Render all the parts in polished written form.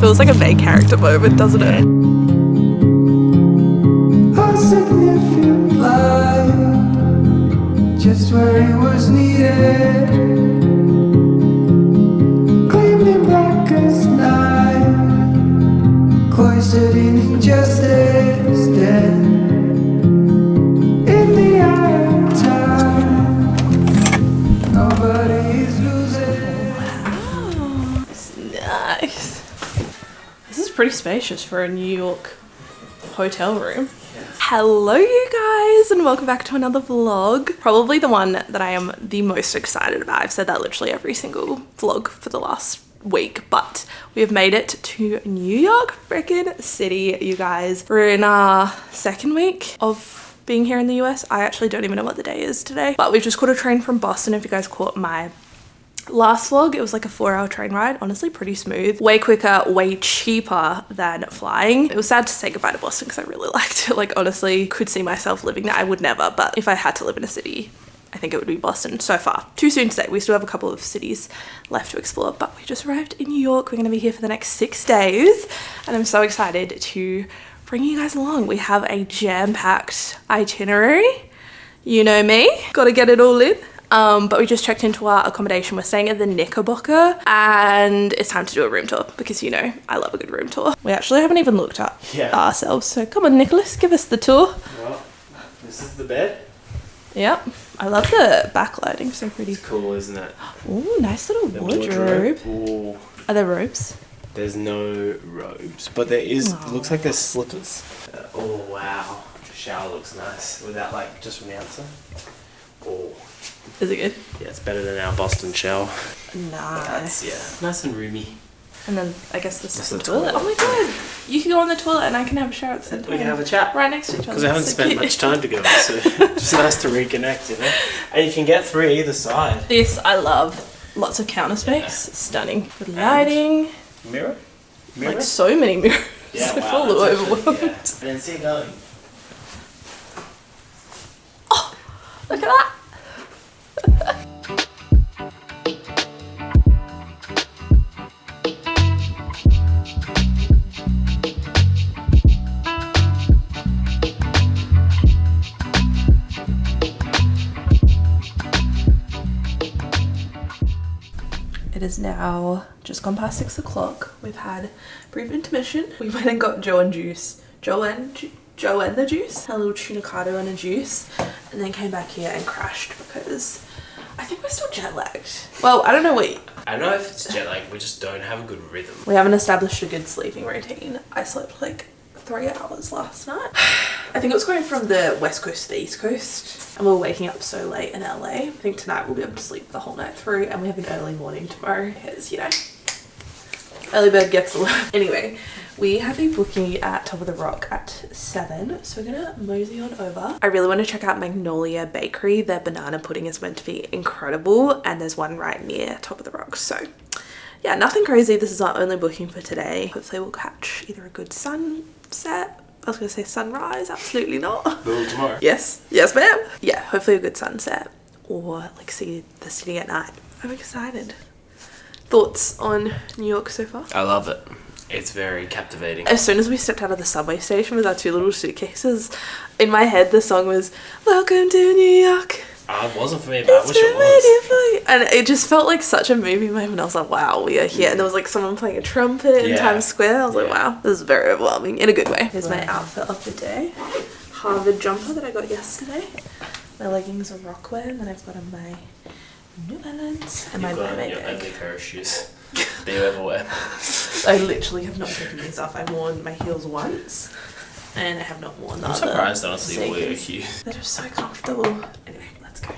feels like a main character moment, doesn't it? A significant light, just where it was needed, gleamed in black as night, cloistered in injustice, dead in the eye of time. Nobody's losing. Wow. It's nice. This is pretty spacious for a New York hotel room. Hello you guys and welcome back to another vlog. Probably the one that I am the most excited about. I've said that literally every single vlog for the last week, but we have made it to New York freaking city, you guys. We're in our second week of being here in the US. I actually don't even know what the day is today, but we've just caught a train from Boston. If you guys caught my last vlog, it was like a 4-hour train ride. Honestly, pretty smooth, way quicker, way cheaper than flying. It was sad to say goodbye to Boston because I really liked it. Like, honestly, could see myself living there. I would never, but if I had to live in a city, I think it would be Boston. So far, too soon to say. We still have a couple of cities left to explore, but we just arrived in New York. We're gonna be here for the next 6 days and I'm so excited to bring you guys along. We have a jam-packed itinerary. You know me, gotta get it all in. But we just checked into our accommodation. We're staying at the Knickerbocker and it's time to do a room tour because, you know, I love a good room tour. We actually haven't even looked up ourselves. So come on, Nicholas, give us the tour. Well, this is the bed. Yep. I love the backlighting, so pretty. It's cool, isn't it? Ooh, nice little wardrobe. Ooh. Are there robes? There's no robes, but there is, looks like there's slippers. Oh, wow. The shower looks nice without, like, just from the outside. Oh. Is it good? Yeah, it's better than our Boston shower. Nice. Yeah, nice and roomy. And then I guess this is the the toilet. toilet. Oh my god. You can go on the toilet and I can have a shower at the same time. We can have a chat. Right next to each other. Because I haven't So spent cute. much time together, so just nice to reconnect, you know? And you can get 3 either side. This I love. Lots of counter space. Stunning. Good lighting. Mirror? Like so many mirrors. Yeah, I wow, feel that's overwhelmed. actually, yeah. And then see it going. Oh, look at that. It is now just gone past 6 o'clock. We've had a brief intermission. We went and got Joe and the juice. A little tunicado and a juice. And then came back here and crashed because I think we're still jet lagged. Well, I don't know what. I don't know if it's jet lag, we just don't have a good rhythm. We haven't established a good sleeping routine. I slept like 3 hours last night. I think it was going from the west coast to the east coast and we're waking up so late in LA. I think tonight we'll be able to sleep the whole night through and we have an early morning tomorrow because, you know, early bird gets the worm. Anyway, we have a booking at Top of the Rock at 7, so we're gonna mosey on over. I really want to check out Magnolia Bakery. Their banana pudding is meant to be incredible and there's one right near Top of the Rock. So yeah, nothing crazy. This is our only booking for today. Hopefully we'll catch either a good sunset. I was gonna say sunrise, absolutely not. Well, tomorrow. Yes, ma'am. Yeah, hopefully a good sunset or like see the city at night. I'm excited. Thoughts on New York so far? I love it. It's very captivating. As soon as we stepped out of the subway station with our 2 little suitcases, in my head the song was "Welcome to New York." It wasn't for me, but I wish it was. waiting for you. And it just felt like such a movie moment. I was like, wow, we are here. And there was like someone playing a trumpet in Times Square. I was like, wow, this is very overwhelming in a good way. Here's my outfit of the day. Harvard jumper that I got yesterday. My leggings are Rockwear, and then I've got on my New Balance and my mermaid Your bag. only pair of shoes that you ever wear. I literally have not taken these off. I've worn my heels once and I have not worn the I'm other surprised, honestly, you wear your sneakers. shoes. They're just so comfortable. Anyway, let's go.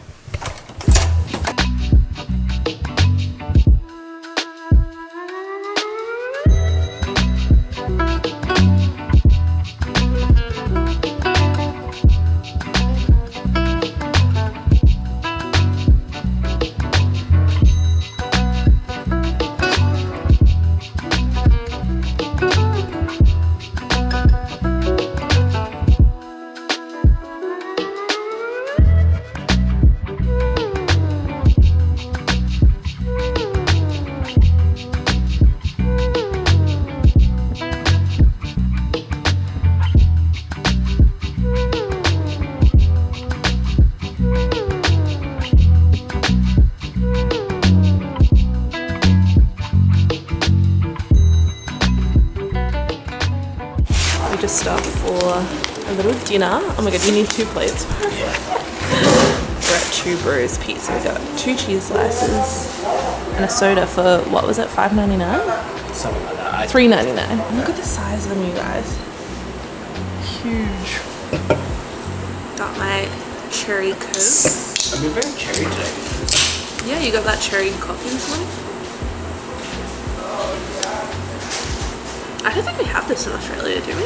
just stuff for a little dinner. Oh my god, you need 2 plates. We're at Two Brews Pizza. We got 2 cheese slices and a soda for, what was it, $5.99? Something like that. $3.99. Look at the size of them, you guys. Huge. Got my cherry Coke. I've been very cherry today. Yeah, you got that cherry coffee this morning? I don't think we have this in Australia, do we?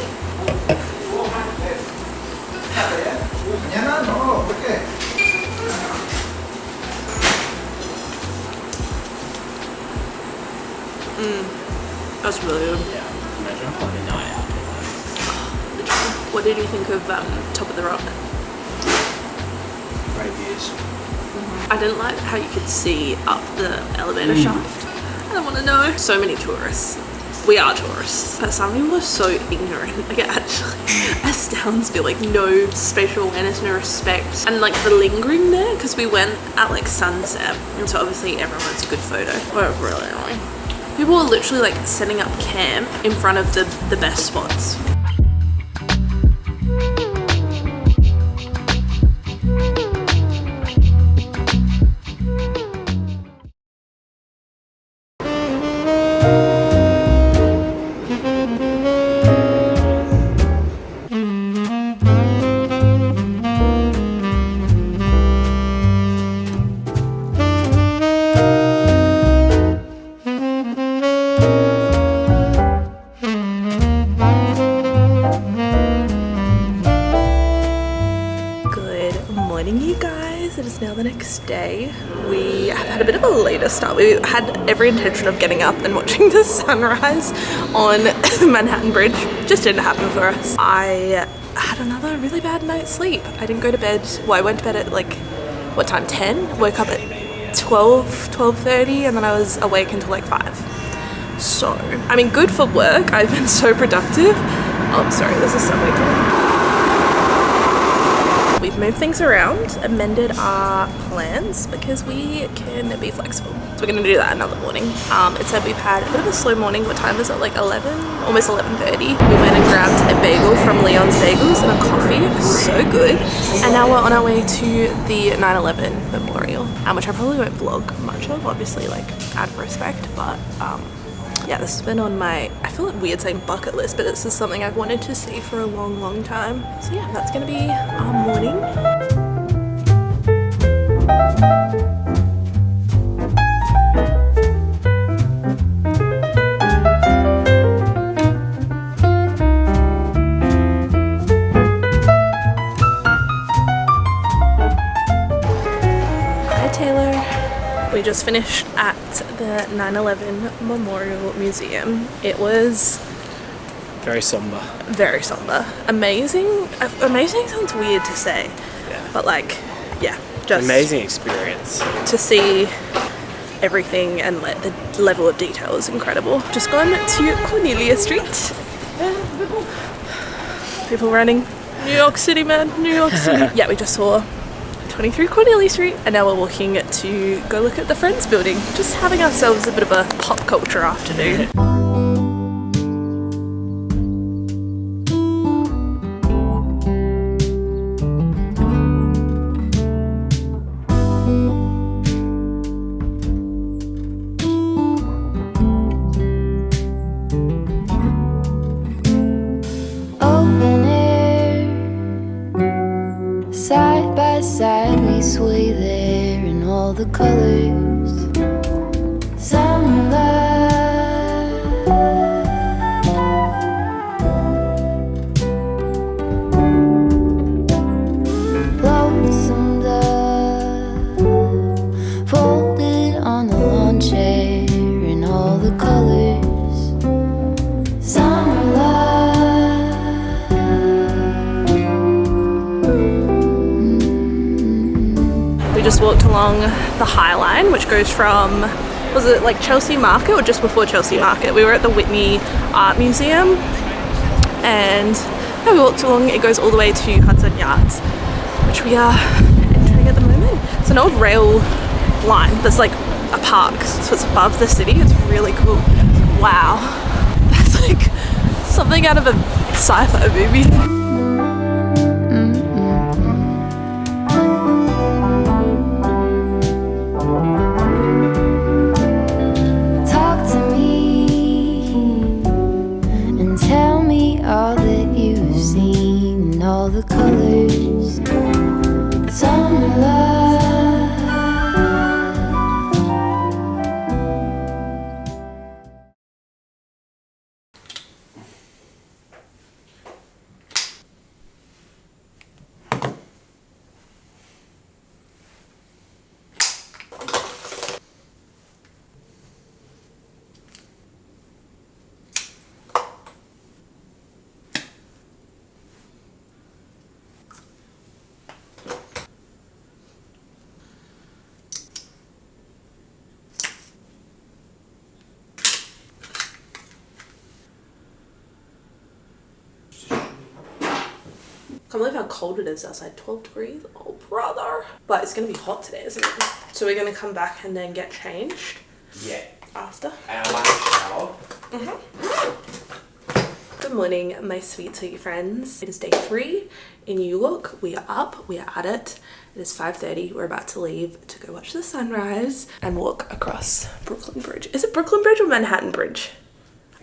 That's really good. Yeah, imagine like a night out. What did you think of Top of the Rock? Great views. I didn't like how you could see up the elevator shaft. I don't want to know. So many tourists. We are tourists. But some people are so ignorant. Like, it actually astounds me. Like, no spatial awareness, no respect. And like the lingering there, because we went at like sunset. And so obviously everyone wants a good photo. We're really annoying. People are literally like setting up camp in front of the best spots. Day. We have had a bit of a later start. We had every intention of getting up and watching the sunrise on Manhattan Bridge. Just didn't happen for us. I had another really bad night's sleep. I didn't go to bed. Well, I went to bed at like, what time? 10? Woke up at 12:30, and then I was awake until like 5. So, I mean, good for work. I've been so productive. Oh, I'm sorry, there's a subway coming. We've moved things around, amended our plans because we can be flexible. So we're going to do that another morning. It said we've had a bit of a slow morning. What time is it? Like 11? Almost 11:30. We went and grabbed a bagel from Leon's Bagels and a coffee. So good. And now we're on our way to the 9/11 memorial, which I probably won't vlog much of, obviously, like out of respect, but yeah, this has been on my, I feel like weird saying bucket list, but this is something I've wanted to see for a long, long time. So yeah, that's gonna be our morning. Hi Taylor. We just finished at the 9/11 Memorial Museum. It was very somber. Very somber. Amazing. Amazing sounds weird to say, yeah. But like, yeah, just amazing experience. To see everything and like the level of detail is incredible. Just gone to Cornelia Street. People running. New York City, man. New York City. Yeah, we just saw 23 Cornelia Street, and now we're walking to go look at the Friends building. Just having ourselves a bit of a pop culture afternoon. Open air, side by side we sway there in all the colors. Summer love, lonesome dove, folded on the lawn chair in all the colors. Summer love. We just walked along the High Line, which goes from, was it like Chelsea Market or just before Chelsea Market? We were at the Whitney Art Museum, and yeah, we walked along. It goes all the way to Hudson Yards, which we are entering at the moment. It's an old rail line that's like a park, so it's above the city. It's really cool. Wow, that's like something something out of a sci-fi movie. Talk to me and tell me all that you've seen, all the colors, summer love. Can't believe how cold it is outside, 12 degrees, oh brother. But it's gonna be hot today, isn't it? So we're gonna come back and then get changed. Yeah. After. And I might shower. Good morning, my sweet friends. It is day 3 in New York. We are up, we are at it. It is 5:30, we're about to leave to go watch the sunrise and walk across Brooklyn Bridge. Is it Brooklyn Bridge or Manhattan Bridge?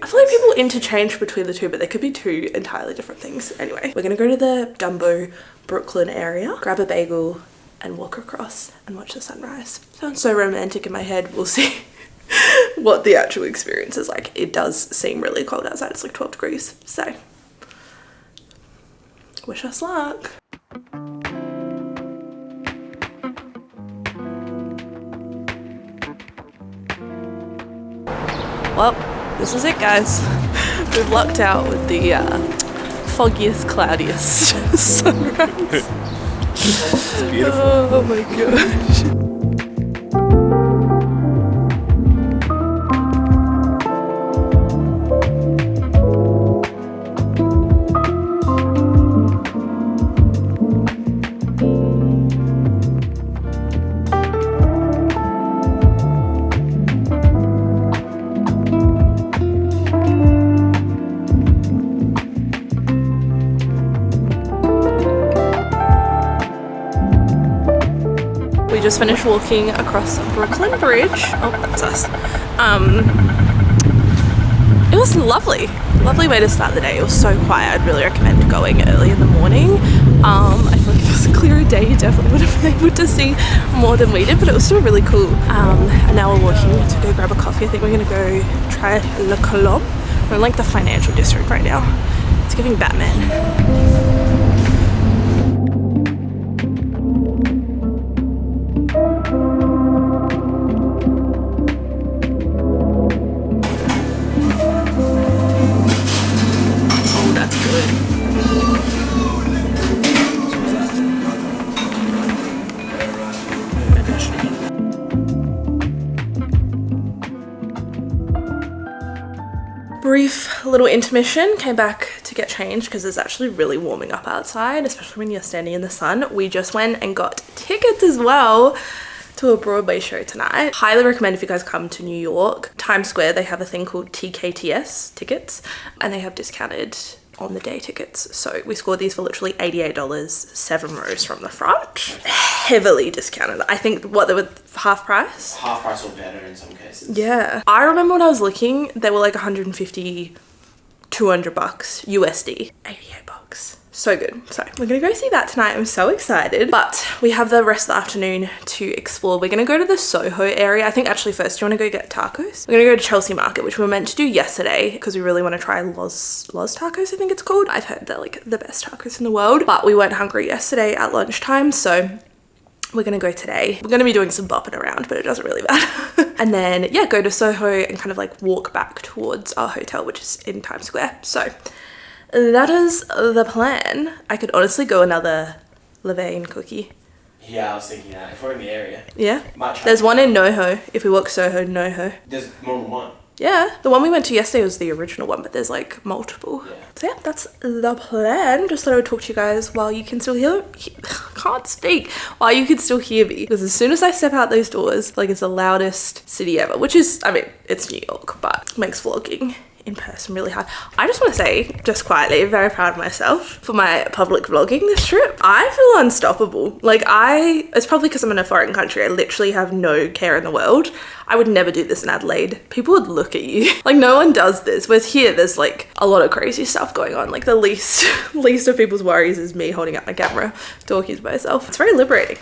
I feel like people interchange between the two, but they could be two entirely different things. Anyway, we're gonna go to the Dumbo Brooklyn area, grab a bagel and walk across and watch the sunrise. Sounds so romantic in my head. We'll see what the actual experience is like. It does seem really cold outside. It's like 12 degrees. So wish us luck. Well, this is it, guys. We've lucked out with the foggiest, cloudiest sunrise. It's beautiful. Oh my gosh. Just finished walking across Brooklyn Bridge. Oh, that's us. It was lovely way to start the day. It was so quiet. I'd really recommend going early in the morning. I feel like if it was a clearer day, you definitely would have been able to see more than we did, but it was still really cool. And now we're walking to go grab a coffee. I think we're gonna go try Le Colombe. We're in like the financial district right now. It's giving Batman. Brief little intermission, came back to get changed because it's actually really warming up outside, especially when you're standing in the sun. We just went and got tickets as well to a Broadway show tonight. Highly recommend if you guys come to New York. Times Square, they have a thing called TKTS tickets and they have discounted on the day tickets. So we scored these for literally $88, 7 rows from the front. Heavily discounted. I think what, they were half price? Half price or better in some cases. Yeah. I remember when I was looking, they were like 150, 200 bucks USD. 88 bucks. So good. So we're gonna go see that tonight. I'm so excited. But we have the rest of the afternoon to explore. We're gonna go to the Soho area. I think actually first, do you wanna go get tacos? We're gonna go to Chelsea Market, which we were meant to do yesterday because we really wanna try Loz tacos, I think it's called. I've heard they're like the best tacos in the world, but we went hungry yesterday at lunchtime, so we're gonna go today. We're gonna be doing some bopping around, but it doesn't really matter. And then, yeah, go to Soho and kind of like walk back towards our hotel, which is in Times Square. So that is the plan. I could honestly go another Levain cookie. Yeah, I was thinking that. If we're in the area. Yeah? There's one in NoHo. If we walk Soho, NoHo. There's more than one. Yeah. The one we went to yesterday was the original one, but there's like multiple. Yeah. So yeah, that's the plan. Just thought I would talk to you guys while you can still can't speak. While you can still hear me. Because as soon as I step out those doors, like it's the loudest city ever. Which is, I mean, it's New York, but makes vlogging in person really hard. I just want to say, just quietly, very proud of myself for my public vlogging this trip. I feel unstoppable. Like it's probably because I'm in a foreign country. I literally have no care in the world. I would never do this in Adelaide. People would look at you. Like no one does this. Whereas here, there's like a lot of crazy stuff going on. Like the least of people's worries is me holding up my camera, talking to myself. It's very liberating.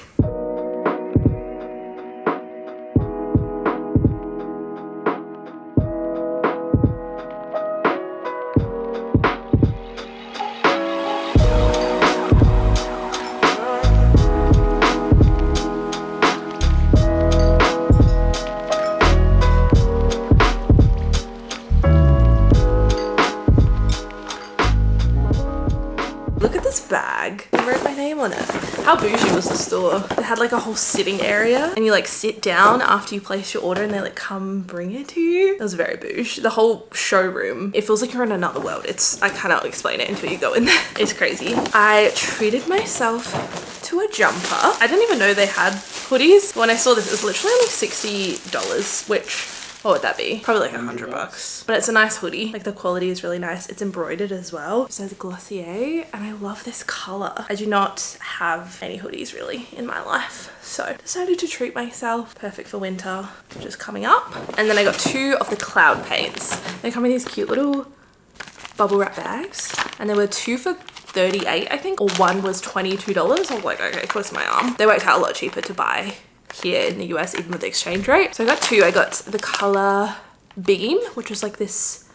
Look at this bag. I wrote my name on it. How bougie was the store? It had like a whole sitting area and you like sit down after you place your order and they like come bring it to you. It was very bougie. The whole showroom, it feels like you're in another world. I cannot explain it until you go in there. It's crazy. I treated myself to a jumper. I didn't even know they had hoodies. When I saw this, it was literally only $60, which, what would that be? Probably like $100. But it's a nice hoodie. Like the quality is really nice. It's embroidered as well. It says Glossier and I love this color. I do not have any hoodies really in my life. So decided to treat myself. Perfect for winter, which is coming up. And then I got 2 of the cloud paints. They come in these cute little bubble wrap bags. And there were 2 for $38, I think, or 1 was $22. I was like, okay, twist my arm. They worked out a lot cheaper to buy here in the US, even with the exchange rate. So I got 2. I got the color Beam, which is like this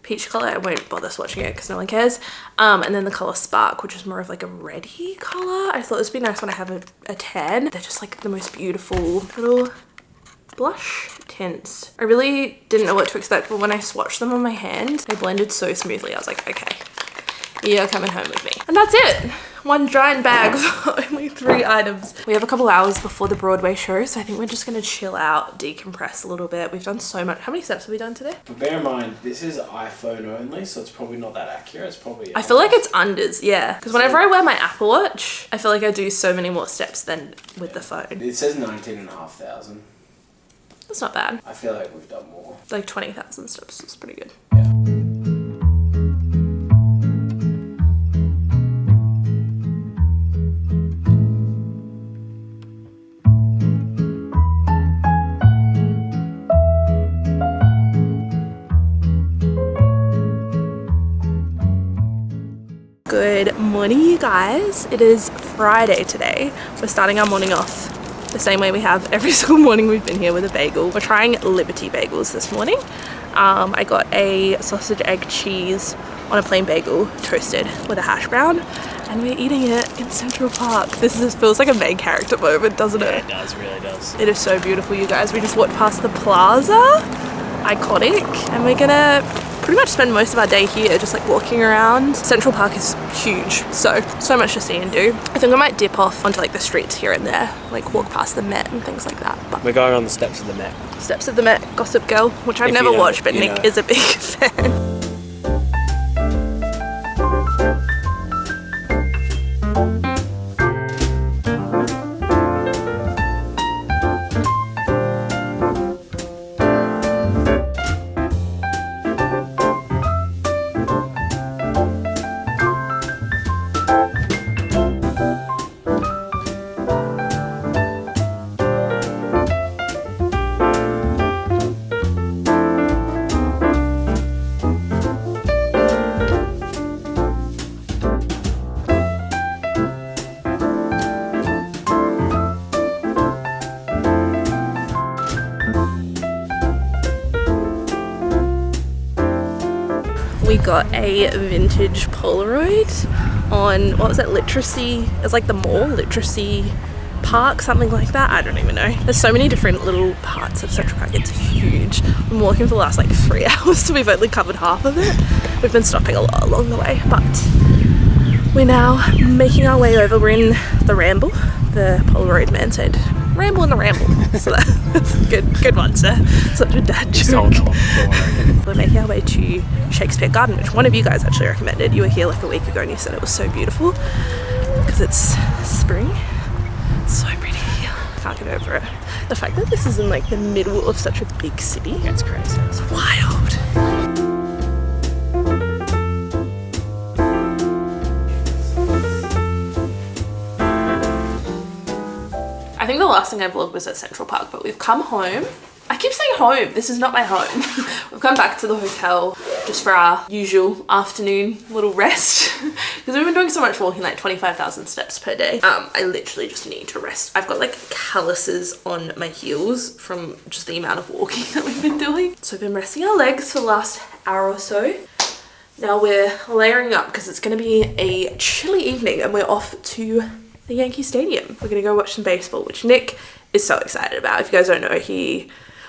peach color. I won't bother swatching it because no one cares. And then the color Spark, which is more of like a reddy color. I thought this would be nice when I have a tan. They're just like the most beautiful little blush tints. I really didn't know what to expect, but when I swatched them on my hand, they blended so smoothly. I was like, okay, you're coming home with me. And that's it. One giant bag for only 3 items. We have a couple hours before the Broadway show, so I think we're just gonna chill out, decompress a little bit. We've done so much. How many steps have we done today? But bear in mind, this is iPhone only, so it's probably not that accurate. It's probably... I feel like it's unders, yeah. Because whenever I wear my Apple Watch, I feel like I do so many more steps than with the phone. It says 19,500. That's not bad. I feel like we've done more. Like 20,000 steps is pretty good. Yeah. Good morning, you guys. It is Friday today. We're starting our morning off the same way we have every single morning we've been here, with a bagel. We're trying Liberty bagels this morning. I got a sausage, egg, cheese on a plain bagel, toasted with a hash brown, and we're eating it in Central Park. This feels like a main character moment, doesn't it? Yeah, it does, really does. It is so beautiful, you guys. We just walked past the plaza, iconic, and we're gonna pretty much spend most of our day here just like walking around. Central Park is huge, so much to see and do. I think I might dip off onto like the streets here and there, like walk past the Met and things like that. But We're going on the steps of the Met. Steps of the Met, Gossip Girl, which I've never watched, but Nick is a big fan. We got a vintage Polaroid on, what was that, Literacy? It's like the mall, Literacy Park, something like that. I don't even know. There's so many different little parts of Central Park. It's huge. I've been walking for the last like 3 hours, so we've only covered half of it. We've been stopping a lot along the way, but we're now making our way over. We're in the Ramble. The Polaroid man said, "Ramble in the Ramble." So that's a good one, sir. Such a dad joke. We're making our way to Shakespeare Garden, which one of you guys actually recommended. You were here like a week ago and you said it was so beautiful because it's spring. It's so pretty here. Can't get over it. The fact that this is in like the middle of such a big city. That's crazy. It's wild. last thing I vlogged was at Central Park, but we've come home. I keep saying home, this is not my home. We've come back to the hotel just for our usual afternoon little rest because we've been doing so much walking, like 25,000 steps per day. I literally just need to rest. I've got like calluses on my heels from just the amount of walking that we've been doing. So we've been resting our legs for the last hour or so. Now we're layering up because it's going to be a chilly evening and we're off to the Yankee Stadium. We're going to go watch some baseball, which Nick is so excited about. If you guys don't know,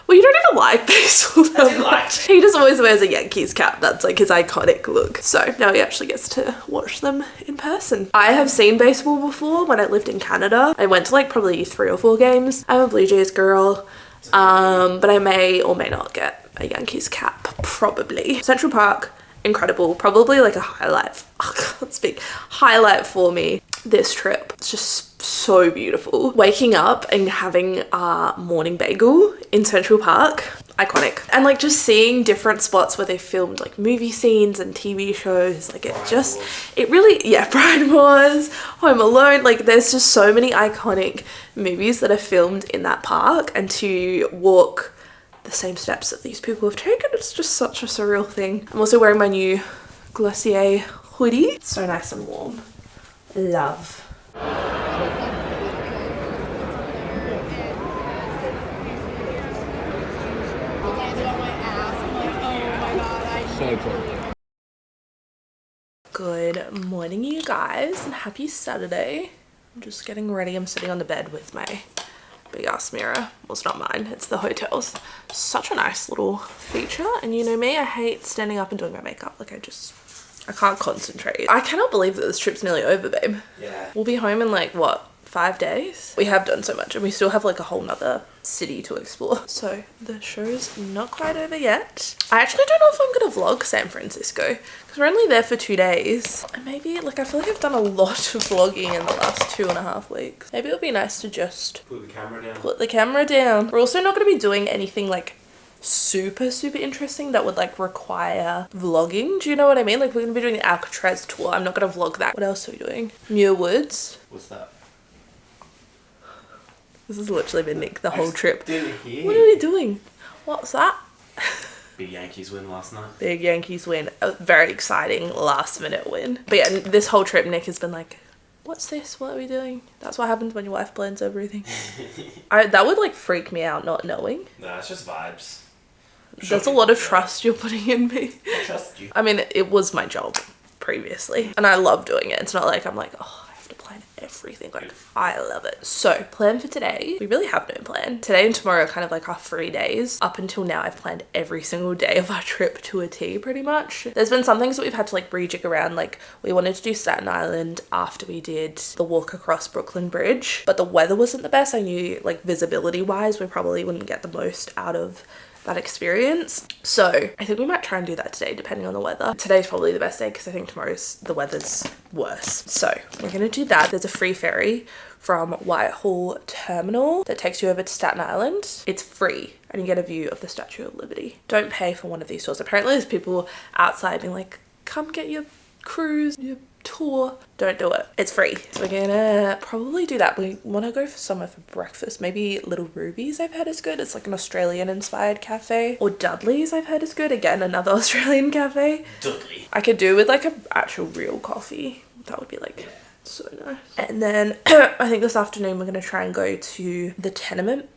well, you don't even like baseball that much. He just always wears a Yankees cap. That's like his iconic look. So now he actually gets to watch them in person. I have seen baseball before when I lived in Canada. I went to like probably 3 or 4 games. I'm a Blue Jays girl, but I may or may not get a Yankees cap, probably. Central Park, incredible. Probably like a highlight. I can't speak. Highlight for me this trip. It's just so beautiful. Waking up and having a morning bagel in Central Park, iconic. And like just seeing different spots where they filmed like movie scenes and TV shows, like it really, yeah, Bride Wars, Home Alone, like there's just so many iconic movies that are filmed in that park, and to walk the same steps that these people have taken, it's just such a surreal thing. I'm also wearing my new Glossier hoodie. It's so nice and warm. Love. Good morning, you guys, and happy Saturday. I'm just getting ready. I'm sitting on the bed with my big ass mirror. Well, it's not mine, it's the hotel's. Such a nice little feature. And you know me, I hate standing up and doing my makeup. Like I can't concentrate. I cannot believe that this trip's nearly over, babe. Yeah. We'll be home in like, what, 5 days? We have done so much and we still have like a whole nother city to explore. So the show's not quite over yet. I actually don't know if I'm gonna vlog San Francisco because we're only there for 2 days. And maybe, like, I feel like I've done a lot of vlogging in the last 2.5 weeks. Maybe it'll be nice to just put the camera down. We're also not gonna be doing anything like super interesting that would like require vlogging. Do you know what I mean? Like, we're gonna be doing the Alcatraz tour. I'm not gonna vlog that. What else are we doing? Muir Woods. What's that? This has literally been Nick the whole trip. Didn't hear. What are we doing? What's that? Big Yankees win last night. Big Yankees win. A very exciting last minute win. But yeah, this whole trip Nick has been like, what's this? What are we doing? That's what happens when your wife plans everything. That would like freak me out not knowing. Nah, it's just vibes. There's a lot of trust you're putting in me. I trust you. I mean, it was my job previously and I love doing it. It's not like I'm like, oh, I have to plan everything. Like, I love it. So plan for today, we really have no plan. Today and tomorrow are kind of like our free days. Up until now, I've planned every single day of our trip to a T pretty much. There's been some things that we've had to like rejig around. Like, we wanted to do Staten Island after we did the walk across Brooklyn Bridge, but the weather wasn't the best. I knew like visibility wise, we probably wouldn't get the most out of that experience. So I think we might try and do that today, depending on the weather. Today's probably the best day because I think tomorrow's the weather's worse. So we're gonna do that. There's a free ferry from Whitehall Terminal that takes you over to Staten Island. It's free and you get a view of the Statue of Liberty. Don't pay for one of these tours. Apparently there's people outside being like, come get your cruise, your tour. Don't do it. It's free. So we're gonna probably do that. We want to go for somewhere for breakfast. Maybe Little Ruby's I've heard is good. It's like an Australian inspired cafe. Or Dudley's I've heard is good. Again, another Australian cafe. Dudley. I could do with like an actual real coffee. That would be like so nice. And then I think this afternoon we're gonna try and go to the Tenement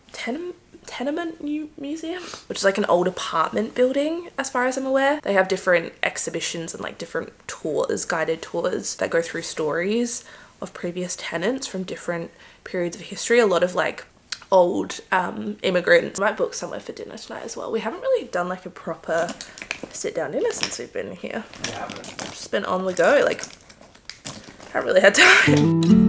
Museum, which is like an old apartment building as far as I'm aware. They have different exhibitions and like different tours, guided tours that go through stories of previous tenants from different periods of history. A lot of like old immigrants. I might book somewhere for dinner tonight as well. We haven't really done like a proper sit down dinner since we've been here. Just been on the go, like haven't really had time.